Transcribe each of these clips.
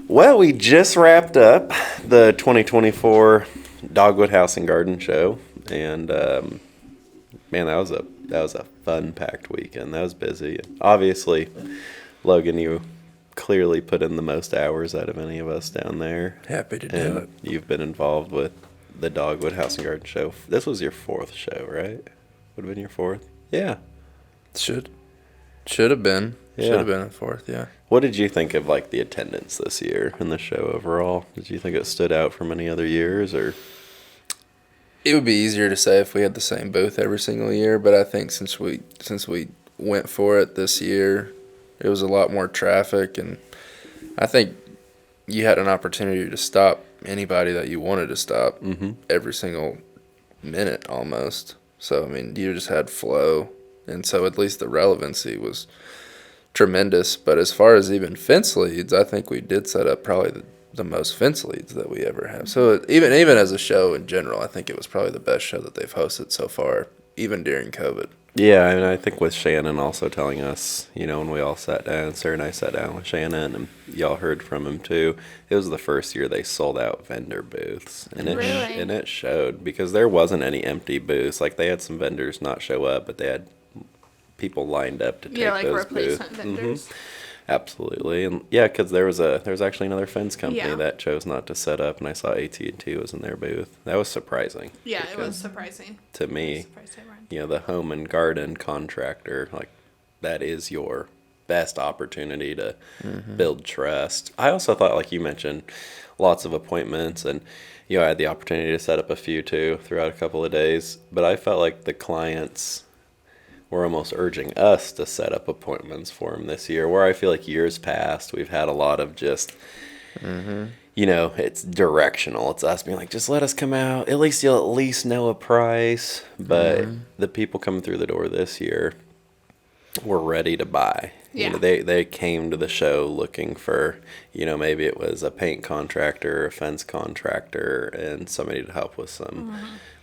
Well, we just wrapped up the 2024 Dogwood House and Garden Show, and man, that was a fun-packed weekend. That was busy. Obviously, Logan, you clearly put in the most hours out of any of us down there. Happy to do And it. you've been involved with the Dogwood House and Garden Show. This was your fourth show, right? Would have been your fourth? Yeah. Should have been. Yeah. Should have been the fourth, yeah. What did you think of like the attendance this year in the show overall? Did you think it stood out from any other years, or? It would be easier to say if we had the same booth every single year, but I think since we went for it this year, it was a lot more traffic, and I think you had an opportunity to stop anybody that you wanted to stop every single minute almost. So, I mean, you just had flow, and so at least the relevancy was tremendous. But as far as even fence leads, I think we did set up probably the most fence leads that we ever have. So even as a show in general, I think it was probably the best show that they've hosted so far, even during COVID. Yeah, I mean, I think with Shannon also telling us, when we all sat down, Sarah and I sat down with Shannon, and y'all heard from him too. It was the first year they sold out vendor booths, and it showed because there wasn't any empty booths. Like they had some vendors not show up, but they had people lined up to take like those replacement booths. vendors. Absolutely, and yeah, because there was actually another fence company Yeah. that chose not to set up, and I saw AT&T was in their booth. That was surprising. Yeah, it was surprising. To me. Surprised they weren't. The home and garden contractor, like that is your best opportunity to build trust. I also thought, like you mentioned, lots of appointments, and I had the opportunity to set up a few too throughout a couple of days, but I felt like the clients were almost urging us to set up appointments for them this year, where I feel like years past we've had a lot of just it's directional. It's us being like, just let us come out. At least you'll at least know a price. But the people coming through the door this year were ready to buy. Yeah. They came to the show looking for, maybe it was a paint contractor, a fence contractor, and somebody to help with some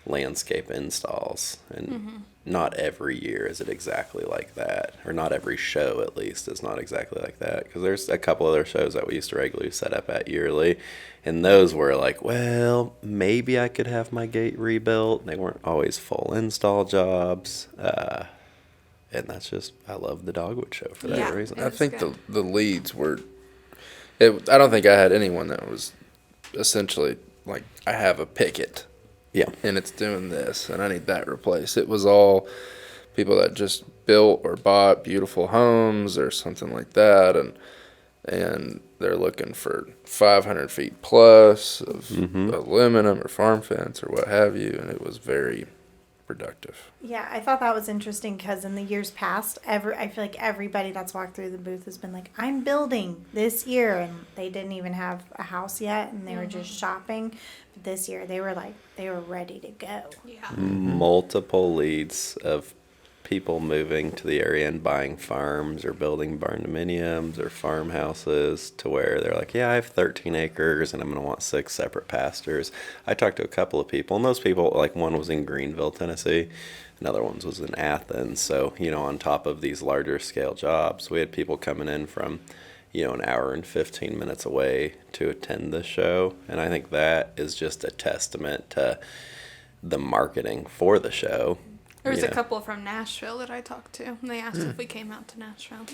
landscape installs. And not every year is it exactly like that, or not every show at least is not exactly like that, because there's a couple other shows that we used to regularly set up at yearly, and those were like, well, maybe I could have my gate rebuilt. They weren't always full install jobs, and that's just, I love the Dogwood Show for that reason. I think the leads were I don't think I had anyone that was essentially like, I have a picket. Yeah. And it's doing this, and I need that replaced. It was all people that just built or bought beautiful homes or something like that, and they're looking for 500 feet plus of aluminum or farm fence or what have you, and it was very productive. Yeah, I thought that was interesting because in the years past, I feel like everybody that's walked through the booth has been like, I'm building this year, and they didn't even have a house yet, and they were just shopping. But this year, they were ready to go. Yeah. Multiple leads of people moving to the area and buying farms or building barn dominiums or farmhouses, to where they're like, yeah, I have 13 acres and I'm going to want 6 separate pastures. I talked to a couple of people, and those people, like one was in Greenville, Tennessee. Another one was in Athens. So, on top of these larger scale jobs, we had people coming in from, an hour and 15 minutes away to attend the show. And I think that is just a testament to the marketing for the show. There was a couple from Nashville that I talked to, and they asked if we came out to Nashville.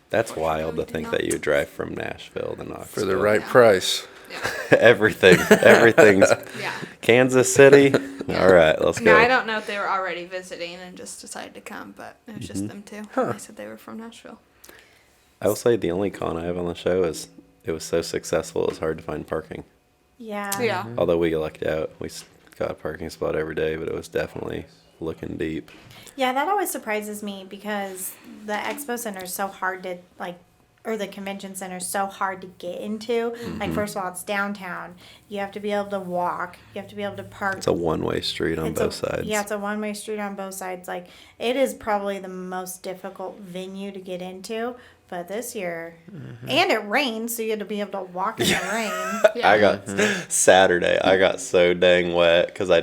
That's wild to think that you would drive from Nashville to Knoxville. For the right price. Yeah. Everything's Kansas City. All right, let's go. No, I don't know if they were already visiting and just decided to come, but it was just them two. They said they were from Nashville. I will say the only con I have on the show is it was so successful it was hard to find parking. Yeah. Yeah. Although we lucked out. We got a parking spot every day, but it was definitely looking deep. Yeah, that always surprises me because the expo center is so hard to or the convention center is so hard to get into. Like, first of all, it's downtown. You have to be able to walk. You have to be able to park. It's a one-way street on both sides. Yeah, it's a one-way street on both sides. Like, it is probably the most difficult venue to get into. But this year, and it rained, so you had to be able to walk in the rain. Yeah. I got Saturday. I got so dang wet because I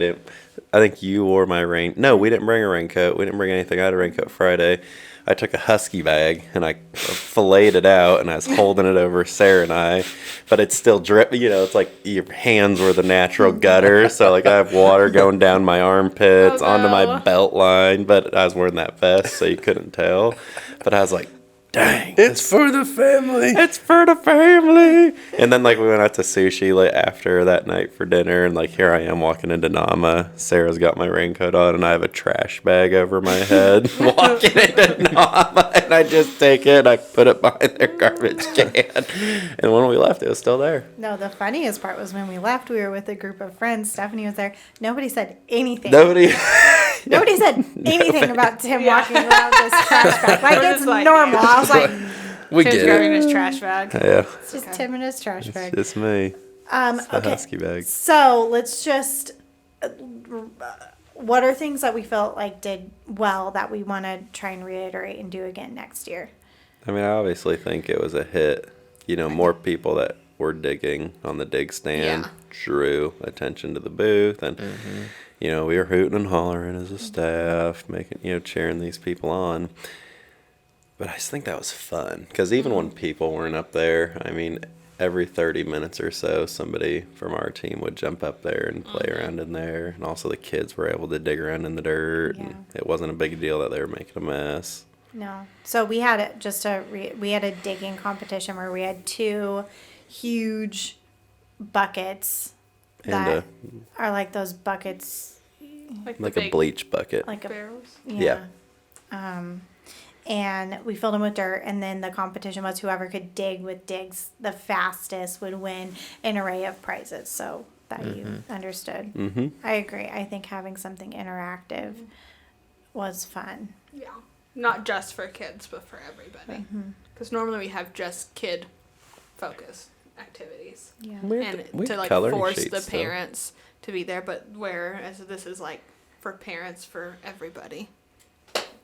think you wore my rain. No, we didn't bring a raincoat. We didn't bring anything. I had a raincoat Friday. I took a husky bag and I filleted it out and I was holding it over Sarah and I, but it's still drip. You know, it's like your hands were the natural gutter, so like I have water going down my armpits onto my belt line. But I was wearing that vest, so you couldn't tell. But I was like, dang, It's for the family. it's for the family. And then like we went out to sushi like after that night for dinner, and like here I am walking into Nama. Sarah's got my raincoat on, and I have a trash bag over my head walking into Nama, and I just take it, and I put it behind their garbage can. And when we left, it was still there. No, the funniest part was when we left, we were with a group of friends. Stephanie was there. Nobody said anything. Nobody. Nobody said anything about Tim walking around with this trash bag. Like, We're it's just like, normal. yeah. I was like, We Tim's get grabbing it. his trash bag. Yeah, it's just Okay. Tim in his trash it's bag. just me. It's the Okay. husky bag. So let's just. What are things that we felt like did well that we want to try and reiterate and do again next year? I mean, I obviously think it was a hit. You know, more people that were digging on the dig stand Yeah. drew attention to the booth. And, you know, we were hooting and hollering as a staff, making, you know, cheering these people on. But I just think that was fun. Because even when people weren't up there, I mean, every 30 minutes or so, somebody from our team would jump up there and play around in there. And also the kids were able to dig around in the dirt. Yeah. And it wasn't a big deal that they were making a mess. No. So we had we had a digging competition where we had 2 huge buckets And that are like those buckets, Like, like the a big bleach bucket. like a barrels. yeah. And we filled them with dirt, and then the competition was whoever could dig with digs the fastest would win an array of prizes. So that you understood. Mm-hmm. I agree. I think having something interactive was fun. Yeah. Not just for kids, but for everybody. Because normally we have just kid focused activities. Yeah. And to like coloring force sheets, the though. parents to be there, but whereas this is like for parents, for everybody.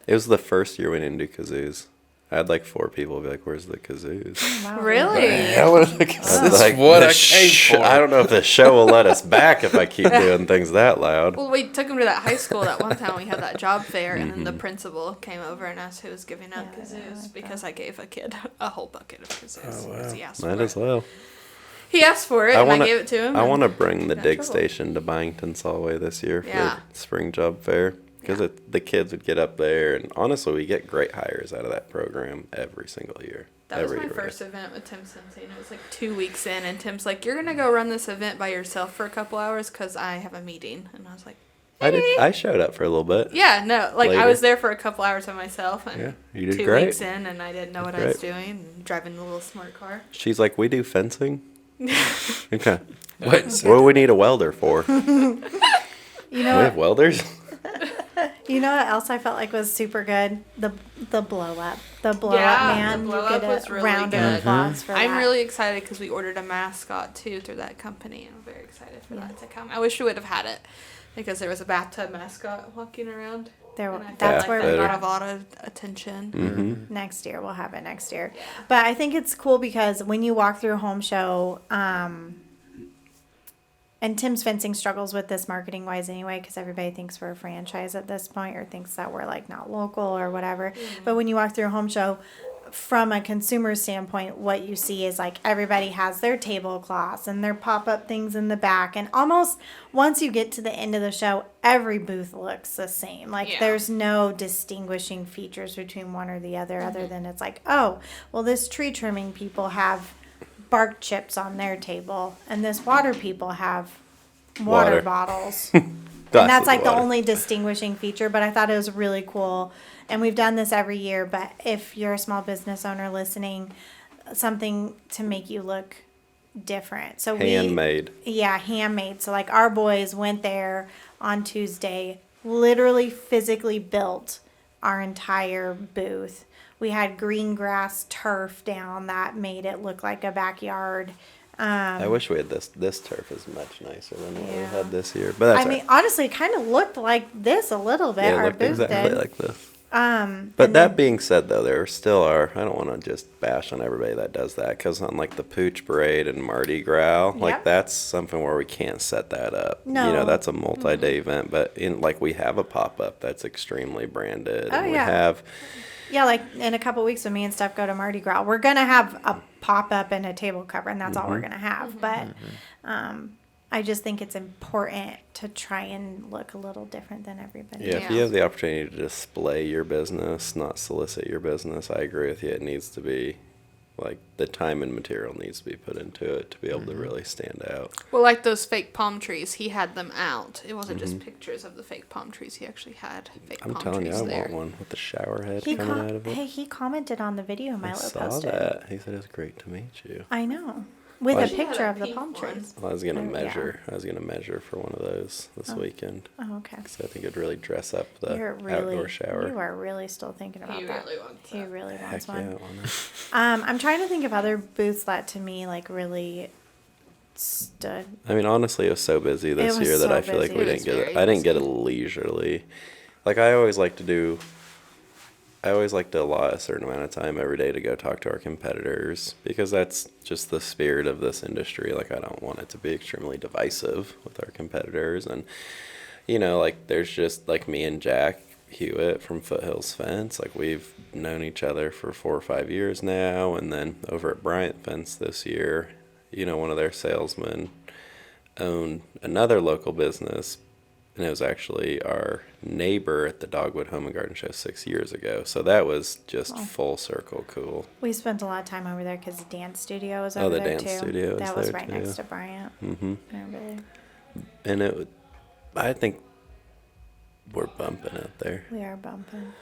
It was the first year we didn't do kazoos. I had like 4 people be like, "Where's the kazoos?" Wow. Really? Hell are the That's Like, what the I came for. I don't know if the show will let us back if I keep doing things that loud. Well, we took him to that high school that one time we had that job fair, and then the principal came over and asked who was giving out Yeah, I kazoos like because I gave a kid a whole bucket of kazoos. Oh, wow. 'Cause he asked Might for as it. well. He asked for it, I and wanna- I gave it to him. I and- want to bring the got in dig trouble. station to Byington Solway this year for Yeah. spring job fair. Because Yeah. the kids would get up there, and honestly, we get great hires out of that program every single year. That was every my year. first event with Tim Simpson. It was like 2 weeks in, and Tim's like, "You're gonna go run this event by yourself for a couple hours because I have a meeting." And I was like, I showed up for a little bit. "Yeah, no, like Later. I was there for a couple hours by myself, and Yeah, you did 2 great. weeks in, and I didn't know what I was doing, and driving the little smart car." She's like, "We do fencing." Okay. Wait, What do we need a welder for? You We know have welders. You know what else I felt like was super good? The blow up. The blow Yeah, up man. the You blow get up a was really round of good. applause for I'm that. really excited because we ordered a mascot too through that company, and I'm very excited for that to come. I wish we would have had it because there was a bathtub mascot walking around. There, And I feel that's like where that we got better. a lot of attention. Mm-hmm. next year. We'll have it next year. But I think it's cool because when you walk through a home show, and Tim's fencing struggles with this marketing wise anyway, because everybody thinks we're a franchise at this point or thinks that we're like not local or whatever. But when you walk through a home show, from a consumer standpoint, what you see is like everybody has their tablecloths and their pop-up things in the back, and almost once you get to the end of the show, every booth looks the same. Like Yeah. there's no distinguishing features between one or the other than it's like, oh, well, this tree trimming people have bark chips on their table, and this water people have water Water. bottles. And that's like the only distinguishing feature, but I thought it was really cool. And we've done this every year, but if you're a small business owner listening, something to make you look different. So Handmade. handmade. So like our boys went there on Tuesday, literally physically built our entire booth. We had green grass turf down that made it look like a backyard. I wish we had this. This turf is much nicer than what we Yeah. had this year. But that's I mean, honestly, it kind of looked like this a little bit. yeah, it Our looked booth exactly did. like this. But But that being said, though, there still are. I don't want to just bash on everybody that does that, because on like the Pooch Parade and Mardi Gras, like Yep. that's something where we can't set that up. No. You know, that's a multi-day event. But in like we have a pop-up that's extremely branded, Oh, and we yeah. have, Yeah, like in a couple weeks when me and Steph go to Mardi Gras, we're gonna have a pop up and a table cover, and that's all we're gonna have. But I just think it's important to try and look a little different than everybody. Yeah, if you Yeah. have the opportunity to display your business, not solicit your business, I agree with you. It needs to be, like, the time and material needs to be put into it to be able to really stand out. Well, like those fake palm trees, he had them out. It wasn't just pictures of the fake palm trees. He actually had fake I'm palm telling you, trees I there. want one with the shower head He coming out of it. hey, he commented on the video I Milo saw posted. that. He said it was great to meet you. I know, with Well, a she had picture a of the pink palm one. trees. Well, I was gonna Oh, yeah. measure. I was gonna measure for one of those this weekend. Oh, okay. So I think it'd really dress up the You're really, outdoor shower. you are really still thinking about He that. really wants He that. really Heck wants yeah, one. I want it. I'm trying to think of other booths that to me like really stood. I mean, honestly, it was so busy this was year that so I feel like busy. we It didn't was get very it. I didn't get a busy. leisurely. Like I always like to do. I always like to allot a certain amount of time every day to go talk to our competitors because that's just the spirit of this industry. Like I don't want it to be extremely divisive with our competitors, and like there's just like me and Jack Hewitt from Foothills Fence. Like we've known each other for 4 or 5 years now, and then over at Bryant Fence this year, one of their salesmen owned another local business, and it was actually our neighbor at the Dogwood Home and Garden Show 6 years ago. So that was just full circle cool. We spent a lot of time over there because the dance studio was Oh, over the there dance too. studio is that was there, right too. next to Bryant. Hmm Over there. And I think we're bumping it there. We are bumping.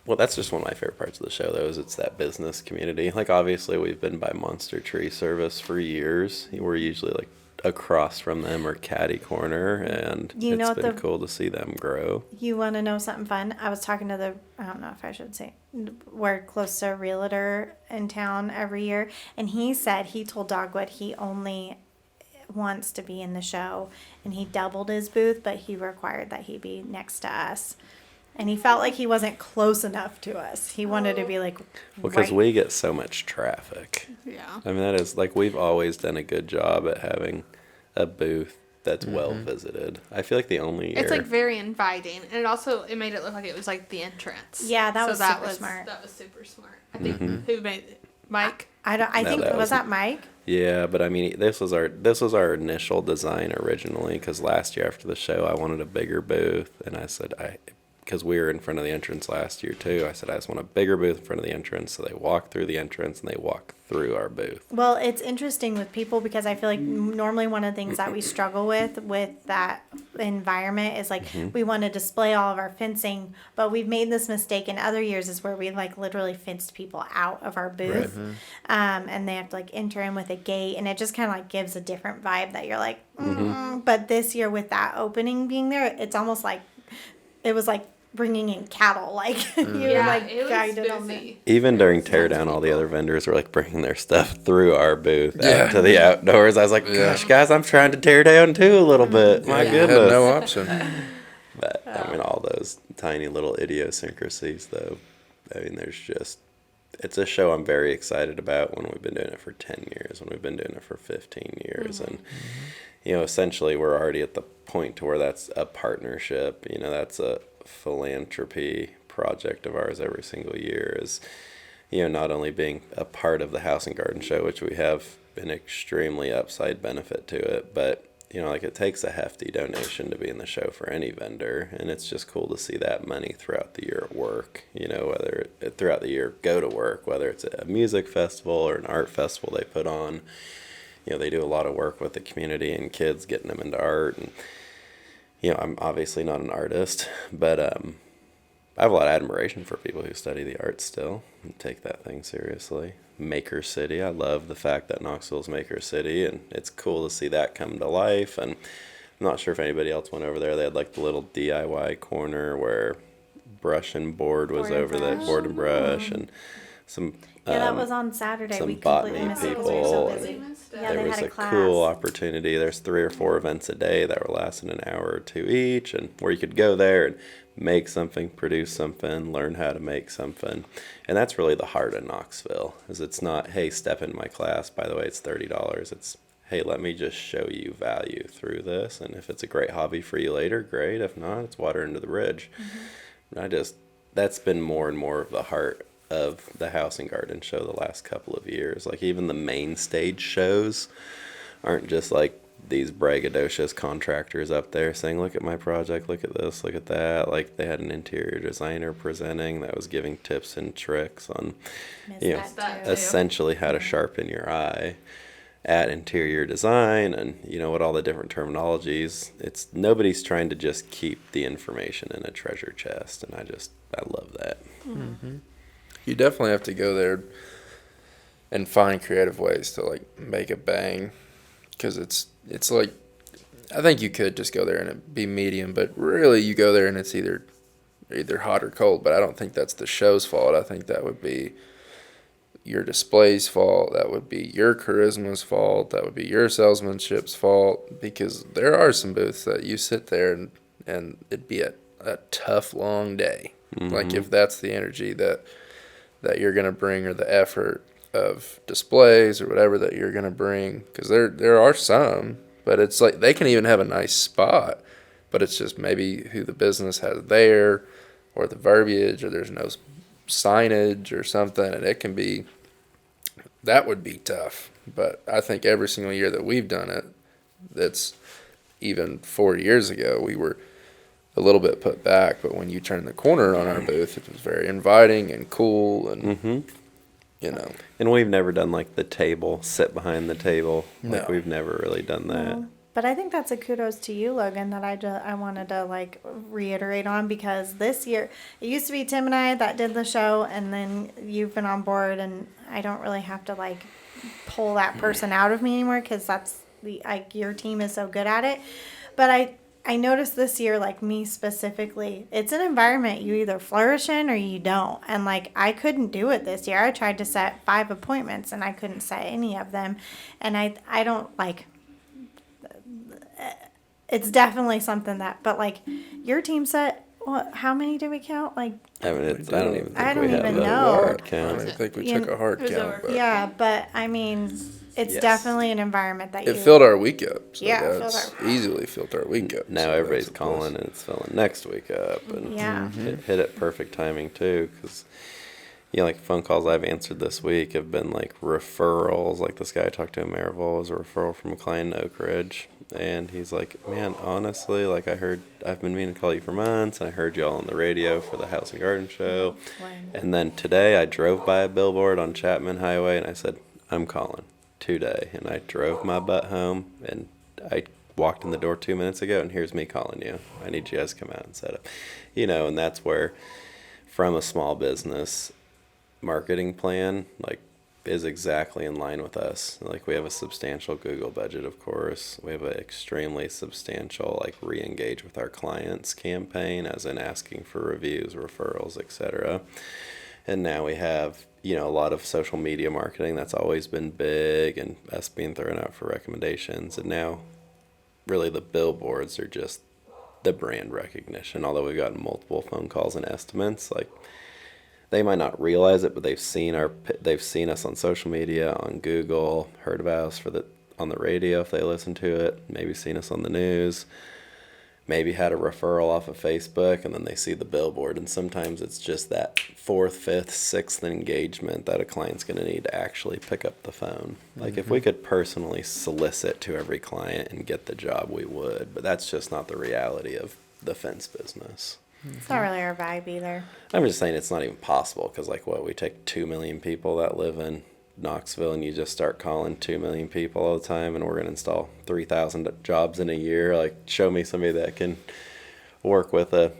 Well, that's just one of my favorite parts of the show, though, is it's that business community. Like, obviously, we've been by Monster Tree Service for years. We're usually, like, across from them or catty corner, and You know it's what been the- cool to see them grow. You want to know something fun? I was talking to I don't know if I should say, we're close to a realtor in town every year, and he said he told Dogwood he only wants to be in the show, and he doubled his booth, but he required that he be next to us. And he felt like he wasn't close enough to us. He wanted to be like, Because right. we get so much traffic. Yeah. I mean, that is, like, we've always done a good job at having a booth that's well visited. I feel like the only year. It's like very inviting, and it made it look like it was like the entrance. Yeah, that was super smart. That was super smart. I think who made it? Mike. I No, think that was that Mike? Yeah, but I mean, this was our initial design originally. Because last year after the show, I wanted a bigger booth, and I said because we were in front of the entrance last year too. I said I just want a bigger booth in front of the entrance, so they walk through the entrance and they walk through our booth. Well, it's interesting with people because I feel like normally one of the things that we struggle with that environment is like we want to display all of our fencing, but we've made this mistake in other years is where we like literally fenced people out of our booth, and they have to like enter in with a gate, and it just kind of like gives a different vibe that you're like, But this year with that opening being there, it's almost like it was like bringing in cattle, like you were like it was guided on the. busy. Even during Tons of teardown, all the people. other vendors were like bringing their stuff through our booth out to the outdoors. I was like, gosh, guys, I'm trying to tear down too a little bit. My You had goodness. no option. But I mean, all those tiny little idiosyncrasies, though. I mean, it's a show I'm very excited about when we've been doing it for 10 years, when we've been doing it for 15 years. And, essentially we're already at the point to where that's a partnership. That's a philanthropy project of ours every single year is, not only being a part of the House and Garden Show, which we have an extremely upside benefit to it, but like it takes a hefty donation to be in the show for any vendor, and it's just cool to see that money throughout the year at work, whether throughout the year go to work, whether it's a music festival or an art festival they put on. They do a lot of work with the community and kids, getting them into art, and I'm obviously not an artist, but I have a lot of admiration for people who study the arts still and take that thing seriously. Maker City. I love the fact that Knoxville's Maker City, and it's cool to see that come to life. And I'm not sure if anybody else went over there. They had like the little DIY corner where Brush and Board was Board and over there, Brush. Board and Brush, and some. Yeah, that was on Saturday. some We completely botany missed it because we were so people, busy. and Yeah, There they was had a a class. cool opportunity. There's 3 or 4 events a day that were lasting an hour or 2 each, and where you could go there and make something, produce something, learn how to make something. And that's really the heart of Knoxville, is it's not, hey, step in my class, by the way, it's $30. It's, hey, let me just show you value through this, and if it's a great hobby for you later, great. If not, it's water under the bridge. And that's been more and more of the heart of the House and Garden show the last couple of years. Like even the main stage shows aren't just like these braggadocious contractors up there saying, look at my project, look at this, look at that. Like they had an interior designer presenting that was giving tips and tricks on, Missed you know, that too. essentially how to sharpen your eye at interior design and, you know, what all the different terminologies. It's nobody's trying to just keep the information in a treasure chest. And I love that. You definitely have to go there and find creative ways to like make it bang, because it's like, I think you could just go there and it be medium, but really you go there and it's either hot or cold. But I don't think that's the show's fault. I think that would be your display's fault. That would be your charisma's fault. That would be your salesmanship's fault, because there are some booths that you sit there and it'd be a tough long day. Like if that's the energy that you're going to bring, or the effort of displays or whatever that you're going to bring, because there are some, but it's like they can even have a nice spot, but it's just maybe who the business has there, or the verbiage, or there's no signage or something, and that would be tough. But I think every single year that we've done it, that's even 4 years ago, we were a little bit put back, but when you turn the corner on our booth, it was very inviting and cool, and you know. And we've never done like the table, sit behind the table. Like No. we've never really done that. No. But I think that's a kudos to you, Logan, that I wanted to like reiterate on, because this year it used to be Tim and I that did the show, and then you've been on board, and I don't really have to like pull that person out of me anymore, because that's your team is so good at it. But I noticed this year, like me specifically, it's an environment you either flourish in or you don't. And like I couldn't do it this year. I tried to set 5 appointments and I couldn't set any of them. And I don't like, it's definitely something that, but like your team set, what, how many did we count? Like, I mean, I don't even think I don't we have even a know. hard I count. don't think we You took a hard It was count, over. but yeah, but I mean, it's Yes. definitely an environment that it you filled our week up. So Yeah, it filled that's our- easily filled our week up. Now so everybody's that's a plus. calling and it's filling next week up. And Yeah. it hit at perfect timing too, because you know, like phone calls I've answered this week have been like referrals. Like this guy I talked to in Maryville was a referral from a client in Oak Ridge, and he's like, "Man, honestly, like I've been meaning to call you for months, and I heard y'all on the radio for the House and Garden show, and then today I drove by a billboard on Chapman Highway, and I said I'm calling today, and I drove my butt home, and I walked in the door 2 minutes ago, and here's me calling you. I need you guys to come out and set up, you know." And that's where, from a small business marketing plan, like is exactly in line with us. Like we have a substantial Google budget, of course. We have an extremely substantial like re-engage with our clients campaign, as in asking for reviews, referrals, etc. And now we have, you know, a lot of social media marketing that's always been big, and us being thrown out for recommendations. And now really the billboards are just the brand recognition. Although we've gotten multiple phone calls and estimates, like they might not realize it, but they've seen us on social media, on Google, heard about us on the radio if they listen to it, maybe seen us on the news, maybe had a referral off of Facebook, and then they see the billboard. And sometimes it's just that 4th, 5th, 6th engagement that a client's going to need to actually pick up the phone. Like if we could personally solicit to every client and get the job, we would, but that's just not the reality of the fence business. It's not really our vibe either. I'm just saying it's not even possible, because like we take 2 million people that live in Knoxville, and you just start calling 2 million people all the time, and we're going to install 3,000 jobs in a year. Like show me somebody that can work with a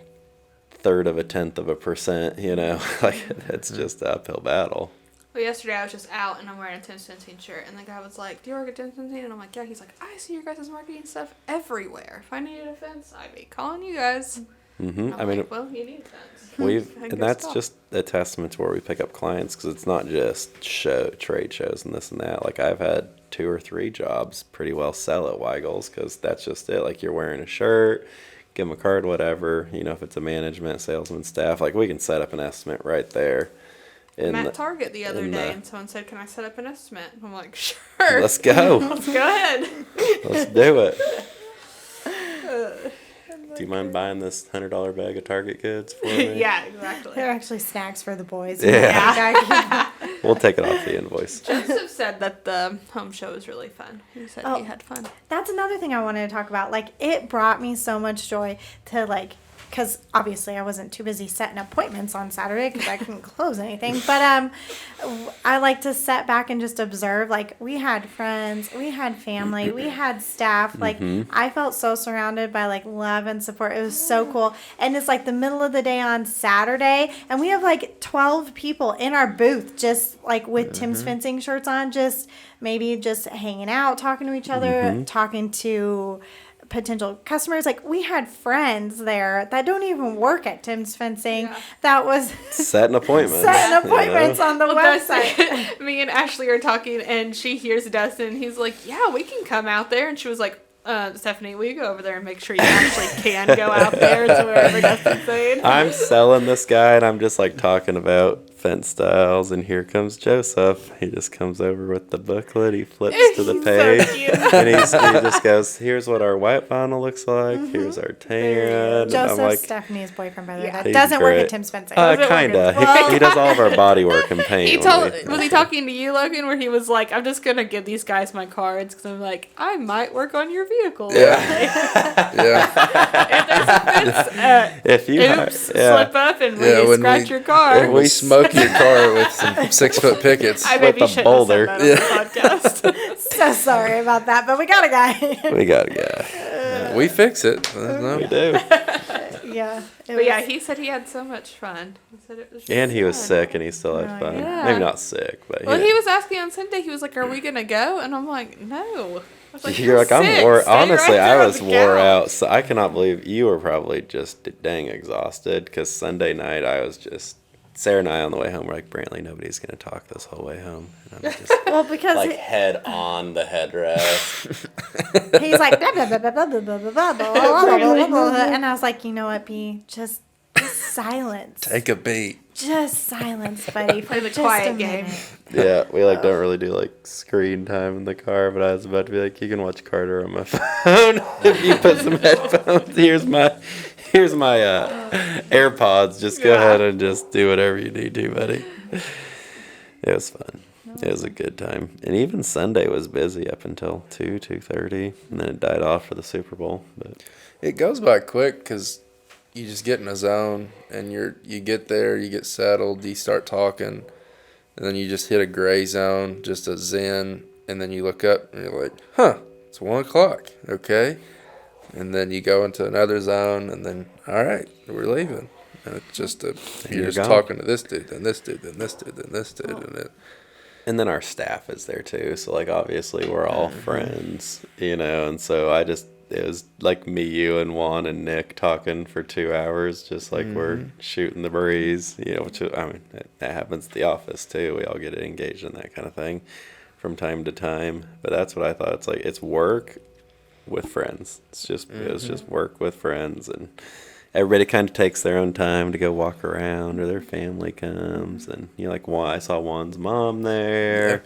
1/3 of a 1/10 of a percent, you know. Like it's just an uphill battle. Well, yesterday I was just out and I'm wearing a Tim Centine shirt, and the guy was like, "Do you work at Tim Centine?" And I'm like, "Yeah." He's like, "I see your guys' marketing stuff everywhere. If I needed a fence, I'd be calling you guys." Mm-hmm. I'm like, "Well, you need a fence." I And guess that's so. just a testament to where we pick up clients, because it's not just trade shows and this and that. Like I've had 2 or 3 jobs pretty well sell at Weigel's, because that's just it. Like you're wearing a shirt, give them a card, whatever. You know, if it's a management, salesman, staff, like we can set up an estimate right there. I'm at Target the other in day, the- and someone said, "Can I set up an estimate?" I'm like, "Sure." Let's go. Let's go ahead. Let's do it. Do you mind buying this $100 bag of Target goods for me? Yeah, exactly. They're actually snacks for the boys. Yeah. We'll take it off the invoice. Joseph said that the home show was really fun. He said he had fun. That's another thing I wanted to talk about. Like, it brought me so much joy to, like, because obviously I wasn't too busy setting appointments on Saturday because I couldn't close anything. But I like to sit back and just observe. Like, we had friends, we had family, we had staff. Like, I felt so surrounded by, like, love and support. It was so cool. And it's, like, the middle of the day on Saturday, and we have, like, 12 people in our booth just, like, with Tim's Fencing shirts on, just maybe just hanging out, talking to each other, talking to potential customers. Like, we had friends there that don't even work at Tim's Fencing. Yeah. That was Setting appointments. setting appointments on the website. Dustin, me and Ashley are talking, and she hears Dustin. He's like, "Yeah, we can come out there." And she was like, "Stephanie, will you go over there and make sure you actually can go out there to wherever Dustin's saying?" I'm selling this guy, and I'm just like talking about fence styles, and here comes Joseph. He just comes over with the booklet. He flips to the He's page, so cute. and he just goes, "Here's what our white vinyl looks like. Here's our tan." And Joseph's I'm like, Stephanie's boyfriend, by the way. Yeah. That He's doesn't work great. at Tim's Fencing. kinda. Well- He does all of our body work and paint. He when told, we- was he talking to you, Logan, where he was like, "I'm just gonna give these guys my cards because I'm like, I might work on your vehicle." Yeah. Yeah. If there's a fence, If you, oops, slip up and Yeah, really when scratch we- your car. We smoke your car with some 6-foot pickets. I with maybe a shouldn't boulder. have said that on the podcast. So sorry about that, but we got a guy. we got a guy. We fix it. No. We do. Yeah. But yeah, he said he had so much fun. He said it was And he was fun. sick, and he still had Oh, fun. yeah. Maybe not sick, but Well, he was asking on Sunday. He was like, "Are we gonna go?" And I'm like, "No." I was You're like, I'm sick. wore. Stay Honestly, right there I on was the wore couch." out. So I cannot believe you were probably just dang exhausted. Because Sunday night, I was just Sarah and I on the way home. We're like, Brantley, nobody's gonna talk this whole way home. And I'm just Well, because like head on the headrest. he's like, blah, blah, blah, blah, blah, blah, blah, blah, blah, blah, blah, blah. And I was like, you know what, B? Just silence. Take a beat. Just silence, buddy. For Play the just quiet a game. minute. Yeah, we like don't really do like screen time in the car. But I was about to be like, you can watch Carter on my phone if you put some headphones. Here's my AirPods. Just go ahead and just do whatever you need to, buddy. It was fun. It was a good time. And even Sunday was busy up until 2:30, and then it died off for the Super Bowl. But It goes by quick because you just get in a zone and you get there, you get settled, you start talking, and then you just hit a gray zone, just a zen, and then you look up and you're like, huh, it's 1 o'clock, okay. And then you go into another zone, and then, all right, we're leaving. And it's just you're you're just gone. talking to this dude, then this dude, then this dude, then this dude, And then our staff is there too. So like obviously we're all friends, and so it was like me, you, and Juan and Nick talking for 2 hours, just like we're shooting the breeze, which I mean that happens at the office too. We all get engaged in that kind of thing from time to time. But that's what I thought. It's like it's work with friends. It was just work with friends, and everybody kind of takes their own time to go walk around, or their family comes, and like I saw Juan's mom there,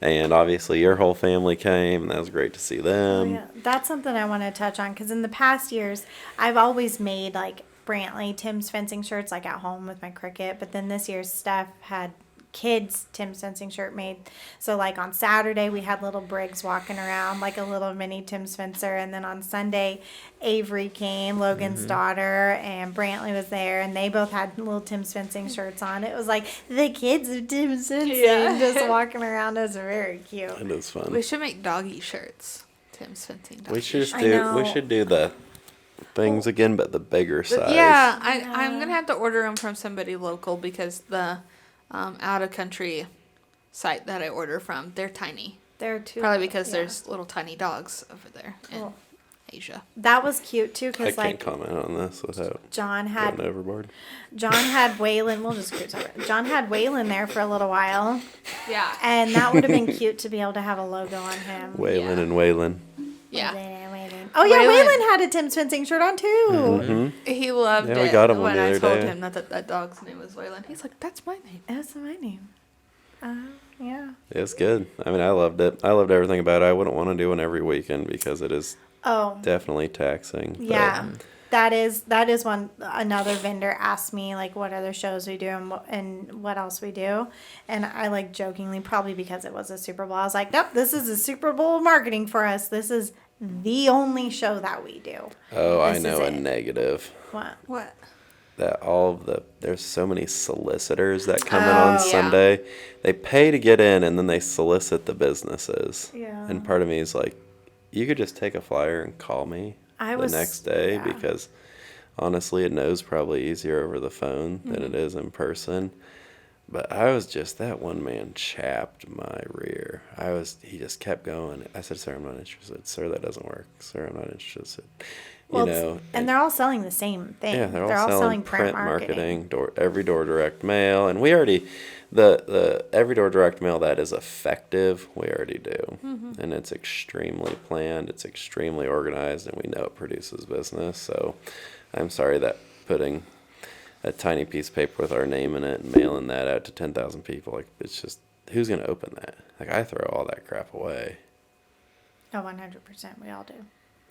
and obviously your whole family came, and that was great to see them. Yeah, that's something I want to touch on because in the past years, I've always made like Brantley Tim's Fencing shirts like at home with my Cricut, but then this year Steph had kids Tim's Fencing shirt made. So like on Saturday we had little Briggs walking around like a little mini Tim's Fencer, and then on Sunday Avery came, Logan's daughter, and Brantley was there, and they both had little Tim's Fencing shirts on. It was like the kids of Tim's Fencing just walking around. It was very cute. It is fun. We should make doggy shirts. Tim's Fencing doggy We should just I do. know. We should do the things again, but the bigger size. Yeah, I'm gonna have to order them from somebody local because the out of country site that I order from, they're tiny. They're too. Probably because yeah. there's little tiny dogs over there in Cool. Asia. That was cute too I because can't like comment on this without John going had overboard. Waylon. We'll just cruise over it. John had Waylon there for a little while, Yeah. and that would have been cute to be able to have a logo on him. Waylon and Waylon. Yeah. Waylon. Oh yeah, Waylon. Waylon had a Tim's Fencing shirt on too. Mm-hmm. He loved Yeah, we it got him one when the I other told day. him that dog's name was Waylon. He's like, "That's my name." That's my name. Yeah. It was good. I mean, I loved it. I loved everything about it. I wouldn't want to do one every weekend because it is Oh. definitely taxing. but- Yeah. that is one. Another vendor asked me like what other shows we do and what else we do, and I like jokingly, probably because it was a Super Bowl, I was like, nope, this is a Super Bowl marketing for us. This is the only show that we do. Oh, I This know is a it. negative. What? That there's so many solicitors that come in on yeah. Sunday. They pay to get in and then they solicit the businesses. Yeah. And part of me is like, you could just take a flyer and call me the next day because honestly, it knows probably easier over the phone than it is in person. But I was just, that one man chapped my rear. He just kept going. I said, sir, I'm not interested. Sir, that doesn't work. Sir, I'm not interested. Well, and they're all selling the same thing. Yeah, they're all selling print marketing, every door direct mail, and we already the every door direct mail that is effective. We already do, and it's extremely planned. It's extremely organized, and we know it produces business. So, I'm sorry that putting a tiny piece of paper with our name in it and mailing that out to 10,000 people, like it's just who's gonna open that? Like I throw all that crap away. Oh, 100%. We all do.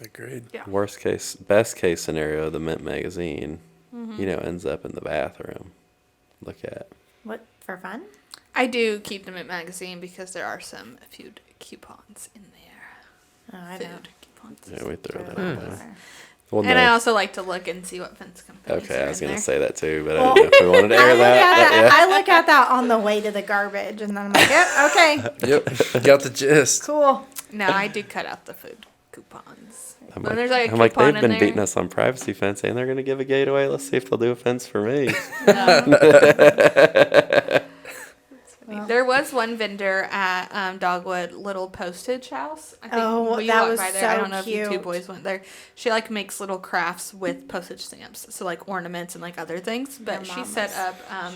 Agreed. Yeah. Best case scenario, the Mint magazine, ends up in the bathroom. Look at. What, for fun? I do keep them at magazine because there are some food coupons in there. Oh, I know. Food coupons. Yeah, we throw that Throw in those there. there. Well, And I no. also like to look and see what fence companies Okay, are I was in gonna there. say that too, but Well, I didn't know if we wanted to air that. I look at that on the way to the garbage, and then I'm like, yep, okay, Yep. Got the gist. cool. No, I do cut out the food coupons. I'm When like, there's like a I'm like, coupon they've in been there, beating us on privacy fence, and they're gonna give a gate away. Let's see if they'll do a fence for me. There was one vendor at Dogwood Little Postage House. I think Oh, we that walked was by there. I so don't know if you two cute. boys went there. She like makes little crafts with postage stamps, so like ornaments and like other things. But Your she mom set was- up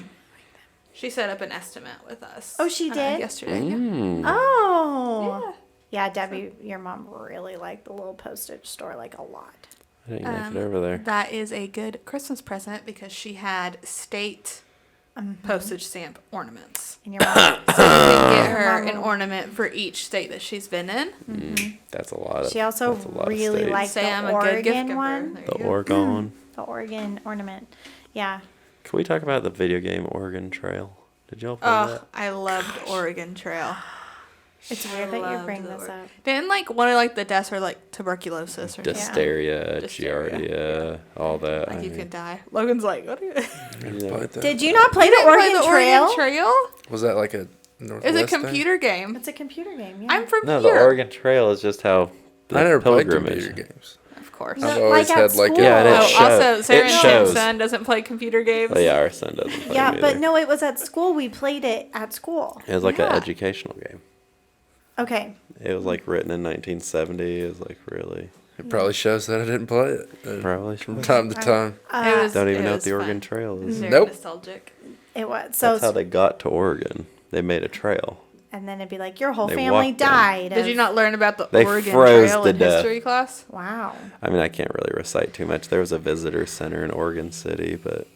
she set up an estimate with us. Oh, she did? yesterday. Mm. Oh. Yeah, Debbie, your mom really liked the little postage store like a lot. I didn't make it over there. That is a good Christmas present because she had state postage stamp ornaments. And your mom, So you can get Your her mom an will- ornament for each state that she's been in. That's a lot of. she also that's a lot of really states. liked Say I'm the a good gift Oregon giver. one. There The you go. Oregon. The Oregon ornament. Yeah. Can we talk about the video game Oregon Trail? Did y'all play Oh, that? I loved Oregon Trail. It's weird that you loved bring the this Or- up. Didn't like one of like the deaths or like tuberculosis or something. Dysteria, Dysteria. Giardia, all that. Like I you mean, could die. Logan's like, what are you? you know, Did you not play the Play Oregon the Trail? Oregon Trail? Was that like a It's Northwest a computer game. It's a computer game. Yeah. I'm from No, the here. Oregon Trail is just how the I never played pilgrimage. computer games. Of course. No, I've always like at had like school. Yeah, and it Oh, shows. also, Sarah It and shows. Tim's son doesn't play computer games. Oh yeah, our son doesn't play Yeah, it but either. no, it was at school. We played it at school. It was like an Yeah. educational game. Okay. It was like written in 1970. It was like really It probably shows that I didn't play it probably from should. time to time. It was, Don't even it know what was the Oregon fun. Trail is. Very Nope. nostalgic. It was. So, That's how they got to Oregon. They made a trail. and then it'd be like, your whole They family walked in. died. Did you not learn about the They Oregon froze Trail to in death. history class? Wow. I mean, I can't really recite too much. There was a visitor center in Oregon City, but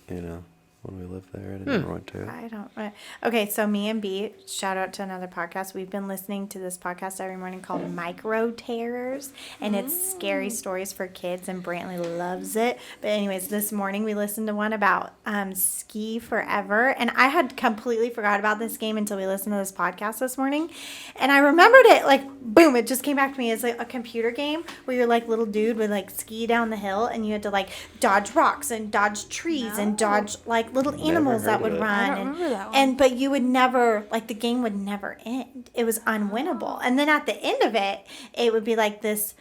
when we lived there, I didn't ever went to it. I don't. Okay, so me and B, shout out to another podcast. We've been listening to this podcast every morning called Micro Terrors, and it's scary stories for kids, and Brantley loves it. But anyways, this morning we listened to one about Ski Forever, and I had completely forgot about this game until we listened to this podcast this morning, and I remembered it, like, boom, it just came back to me. It's like a computer game where you're like little dude would like ski down the hill, and you had to like dodge rocks and dodge trees and dodge like little animals that heard would of it. run. I don't and, remember that one. and but you would never, like, the game would never end. It was unwinnable. And then at the end of it, it would be like this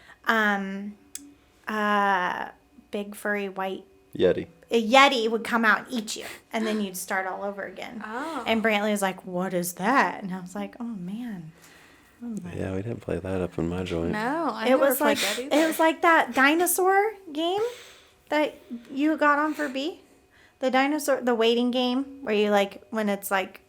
big furry white Yeti. a yeti would come out and eat you, and then you'd start all over again. Oh. And Brantley was like, what is that? And I was like, oh man. Yeah, we didn't play that up in my joint. No, I It never was played like that it either. was like that dinosaur game that you got on for B. The waiting game where you like when it's like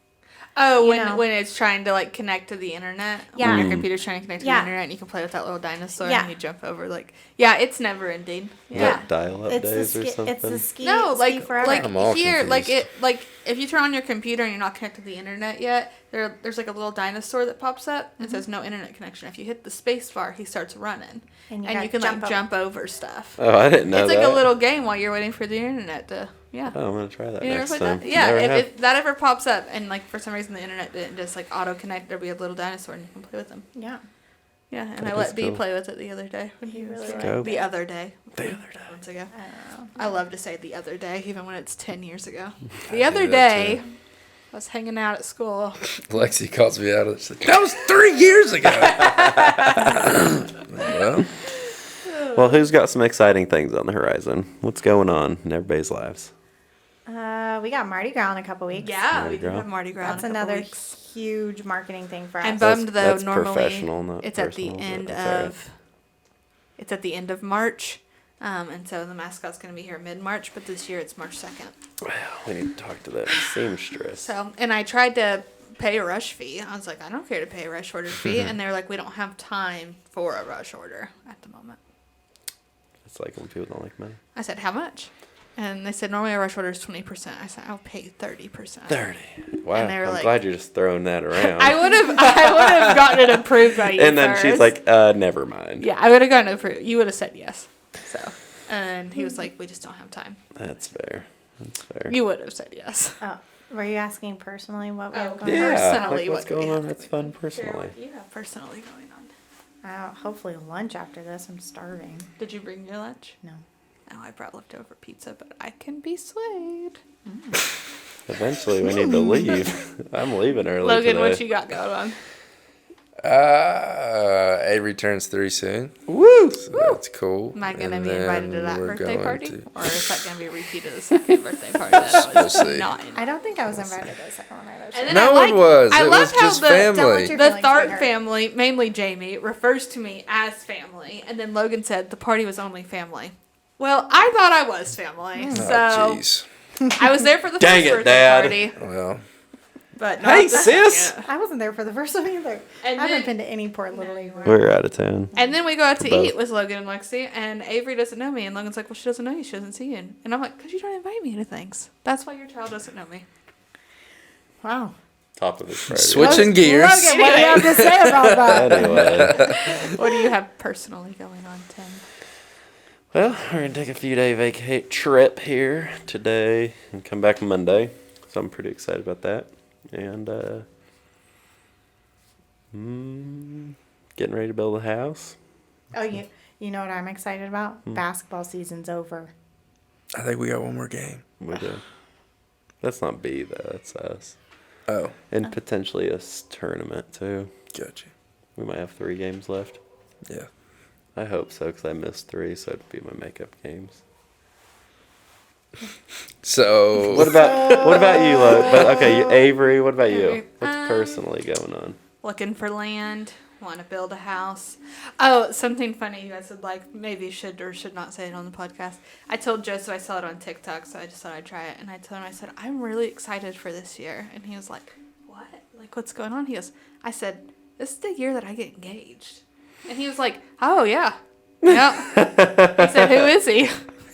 Oh, you know. when it's trying to like connect to the internet. Yeah. When your computer's trying to connect to Yeah. the internet and you can play with that little dinosaur Yeah. and you jump over like it's never ending. Yeah. Like dial-up days or something. it's the ski. No, ski like forever. like I'm all here, like confused. it like if you turn on your computer and you're not connected to the internet yet, there's like a little dinosaur that pops up. It says no internet connection. If you hit the space bar, he starts running, and you can like jump over stuff. Oh, I didn't know It's that. like a little game while you're waiting for the internet to. Yeah. Oh, I'm gonna try that You never next played time. that? Yeah, Never have. if that ever pops up and like for some reason the internet didn't just like auto connect, there'll be a little dinosaur and you can play with them. Yeah. Yeah, and That I let is B cool. play with it the other day. When he was really like, Go. the other day. The other day. Months ago. I don't know. I love to say the other day, even when it's 10 years ago. I The other do that day, too. I was hanging out at school. Lexi calls me out of it. She's like, that was 3 years ago. Well, Well, who's got some exciting things on the horizon? What's going on in everybody's lives? We got Mardi Gras in a couple weeks. Yeah, Mardi we did Gras. have Mardi Gras. That's in a couple another weeks. huge marketing thing for us. I'm bummed though. That's Normally, professional, not it's at the personal, but end that's all right. of. It's at the end of March, and so the mascot's going to be here mid-March. But this year it's March 2nd. Well, we need to talk to that seamstress. So, and I tried to pay a rush fee. I was like, I don't care to pay a rush order fee, and they were like, we don't have time for a rush order at the moment. It's like when people don't like money. I said, how much? And they said, normally a rush order is 20%. I said, I'll pay 30%. 30. Wow. And they were I'm like- glad you're just throwing that around. I would have gotten it approved by you and then first. she's like, never mind. Yeah, I would have gotten it approved. You would have said yes. So, and he was like, we just don't have time. That's fair. That's fair. You would have said yes. Oh, were you asking personally what we have going yeah, on? personally, like what's what do we going on? have That's going fun personally. What do you have personally going on? Hopefully lunch after this. I'm starving. Did you bring your lunch? No. Oh, I brought leftover pizza, but I can be swayed. Eventually, we need to leave. I'm leaving early Logan, today. what you got going on? Avery turns 3 soon. Woo! So that's cool. Am I going to And be invited to then that we're birthday going party? to- Or is that going to be a repeat of the second birthday party that I was We'll see. not in? I don't think I was invited to the second one either. And then No I one was. I It love was how just the, family. Don't let your The feelings Tharp be hurt. family, mainly Jamie, refers to me as family. And then Logan said the party was only family. Well, I thought I was family. Oh, So jeez. I was there for the Dang first it, birthday Dad. party. Well, But not Hey, the sis. second. I wasn't there for the first one either. And I haven't then- been to any Port Little League. We're out of town. And then we go out to Both. eat with Logan and Lexi, and Avery doesn't know me. And Logan's like, well, she doesn't know you. She doesn't see you. And I'm like, because you don't invite me to things. That's why your child doesn't know me. Wow. Top of his priority. switching gears. Logan, what do you have to say about that? Anyway. What do you have personally going on, Tim? Well, we're going to take a few day trip here today and come back Monday. So I'm pretty excited about that. And getting ready to build a house. Oh, you know what I'm excited about? Basketball season's over. I think we got one more game. We do. That's not B, though. That's us. Oh, And potentially a tournament, too. gotcha. We might have 3 games left. Yeah. I hope so, because I missed 3, so it'd be my makeup games. So What about you, Lo? But okay, Avery. What about you? Avery, What's personally going on? Looking for land, want to build a house. Oh, something funny you guys would like, maybe should or should not say it on the podcast. I told Joseph I saw it on TikTok, so I just thought I'd try it. And I told him, I said, I'm really excited for this year. And he was like, what? Like, what's going on? He goes, I said, this is the year that I get engaged. And he was like, oh, yeah. Yeah. He said, who is he?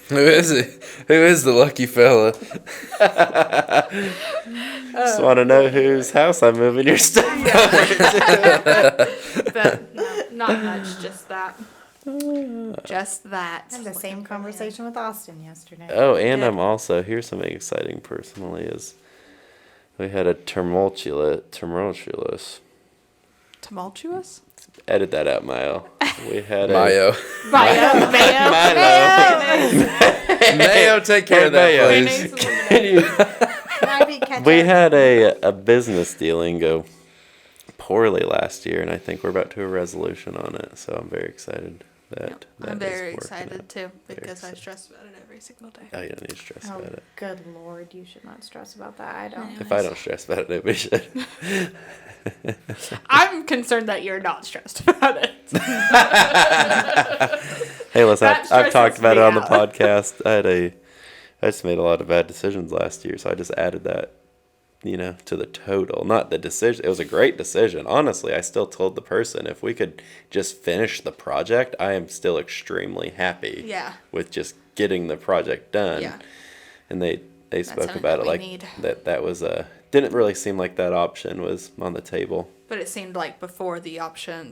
who is it? Who is the lucky fella? Just want to know whose house I'm moving your stuff But no, not much, just that. Just that. I had the same conversation with Austin yesterday. Oh, and Yeah. I'm also, here's something exciting personally, is we had a tumultuous, Tumultuous? edit that out, Mile. We had Mayo. Mayo. Mayo, take care of that, Mayo. please. Can I be catch We up? had a business dealing go poorly last year, and I think we're about to a resolution on it, so I'm very excited that I'm that is very working excited out. too Very because I excited. stress about it every single day. Oh, you don't need to stress Oh, about it. good Lord, you should not stress about that. I don't. If I don't stress about it, nobody should. I'm concerned that you're not stressed about it. Hey, listen, That I've talked stresses about me it on the out. podcast. I just made a lot of bad decisions last year, so I just added that, to the total. Not the decision. It was a great decision. Honestly, I still told the person if we could just finish the project, I am still extremely happy Yeah. with just getting the project done. Yeah. And they spoke something about that it we like need. that was a didn't really seem like that option was on the table. But it seemed like before the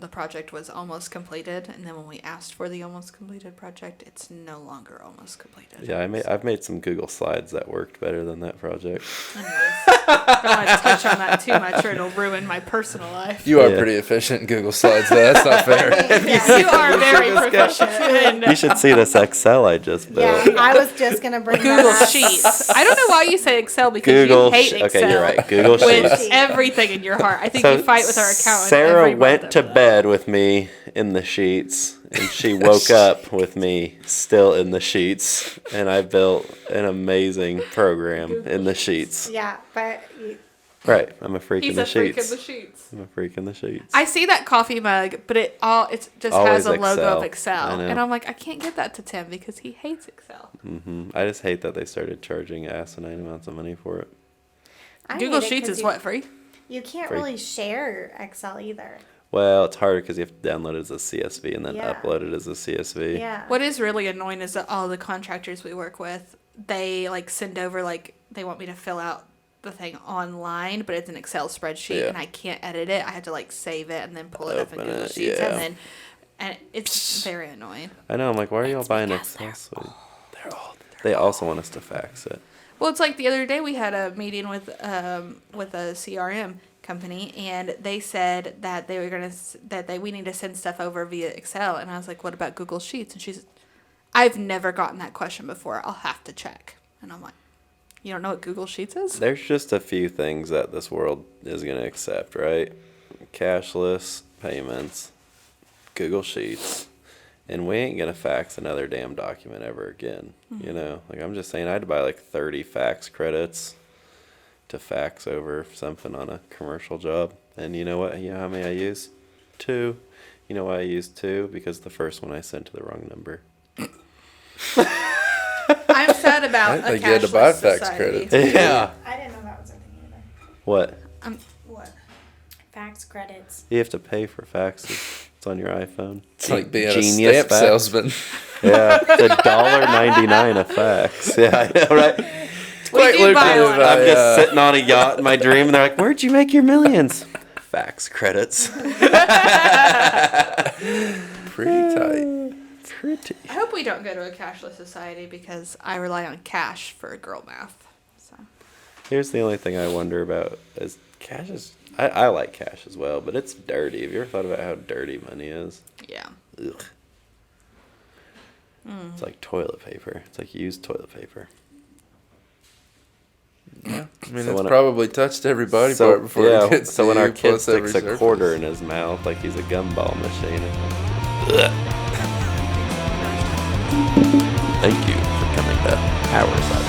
project was almost completed, and then when we asked for the almost completed project, it's no longer almost completed. Yeah, I've made some Google Slides that worked better than that project. Anyways, I don't want to touch on that too much, or it'll ruin my personal life. You are Yeah. pretty efficient in Google Slides, though. That's not fair. You are very proficient in You should see this Excel I just built. Yeah, I was just gonna bring Google that up. Sheets. I don't know why you say Excel because Google you hate Sh- Excel. okay, you're right. Google With Sheets. everything in your heart. I think you fight with our accountant. Sarah every month went to over that. bed with me in the sheets, and she woke up with me still in the sheets, and I built an amazing program in the sheets. Yeah, but Right, I'm a freak He's in the a freak in sheets. the sheets. I'm a freak in the sheets. I see that coffee mug, but it just Always has a logo of Excel. I Excel, know. and I'm like, I can't give that to Tim because he hates Excel. I just hate that they started charging asinine amounts of money for it. I Google hate it Sheets 'cause is what, free? You can't Free. really share Excel either. Well, it's harder because you have to download it as a CSV and then Yeah. upload it as a CSV. Yeah. What is really annoying is that all the contractors we work with, they like send over they want me to fill out the thing online, but it's an Excel spreadsheet Yeah. and I can't edit it. I have to like save it and then pull it up in Open Google it, Sheets yeah. and it's very annoying. I know. I'm like, why are y'all buying because Excel suite? They also want us to fax it. Well, it's like the other day we had a meeting with a CRM company, and they said that they were we need to send stuff over via Excel, and I was like, what about Google Sheets? And she's, I've never gotten that question before. I'll have to check. And I'm like, you don't know what Google Sheets is? There's just a few things that this world is going to accept, right? Cashless payments, Google Sheets, and we ain't going to fax another damn document ever again. You know, like I'm just saying, I had to buy like 30 fax credits to fax over something on a commercial job. And you know what? You know how many I use? 2. You know why I used 2? Because the first one I sent to the wrong number. I'm sad I about didn't a think you had to buy cashless fax society. credits. Yeah. I didn't know that was a thing either. What? What? Fax credits. You have to pay for faxes. It's on your iPhone. It's like being a Genius stamp fax. salesman. Yeah, it's $1.99 a fax. Yeah, I know, right? We do buy lucrative, one. I'm yeah. just sitting on a yacht in my dream, and they're like, "Where'd you make your millions?" Fax credits. Pretty tight. Pretty. I hope we don't go to a cashless society because I rely on cash for girl math. So Here's the only thing I wonder about is cash is. I like cash as well, but it's dirty. Have you ever thought about how dirty money is? yeah. Ugh. It's like toilet paper. It's like used toilet paper. Yeah. I mean, So it's when probably touched every body part before it gets so to when our you, kid plus every sticks a surface. quarter in his mouth like he's a gumball machine. Thank you for coming to our side.